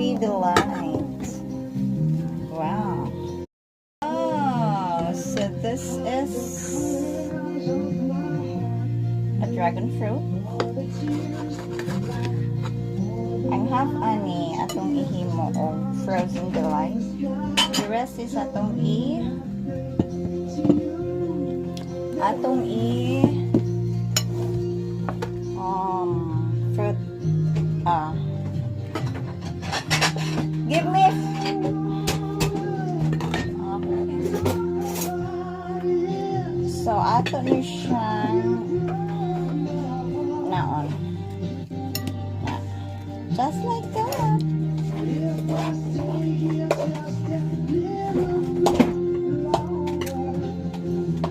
Coffee Delight. Wow. Oh, so this is a dragon fruit. Ang half ani atong ihimo og frozen delight. The rest is atong fruit give me okay. So ato ni siyang naon just like that.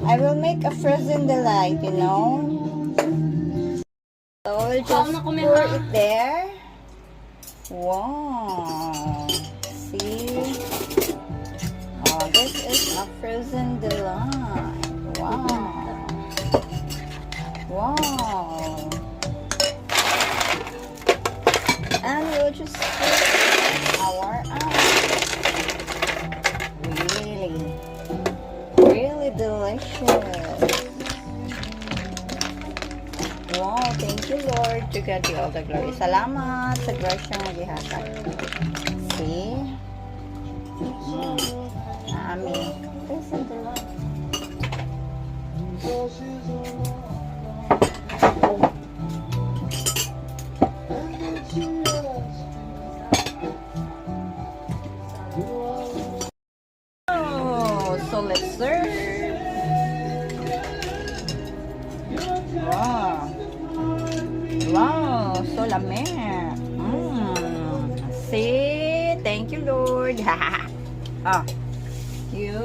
I will make a frozen delight, you know. So we'll just pour it there. Wow. See? Oh, this is a frozen delight. Wow. Wow. And we'll just put our really delicious. Wow, thank you Lord, to God be all the glory. Salamat sa grasya nga gihatag. See? Nami. Frozen delight. Oh, so let's serve. Wow. Wow, so lame. See? Thank you, Lord. Ah. You.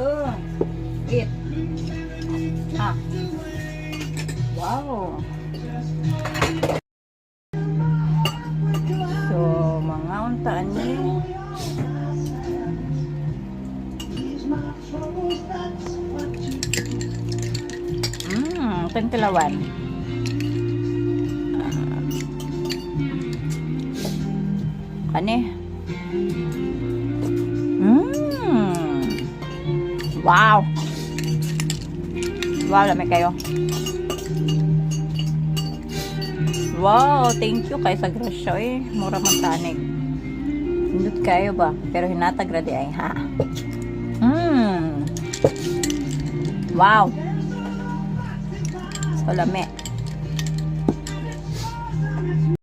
Eat. Ah. Wow. So, mga untaan niyo. Pangkalawan. Kani? Wow! Wow, lamig kayo. Wow, thank you kay sa grasya eh. Mura man tanig. Hindot kayo ba? Pero hinatag radi ay ha. Wow! So lami.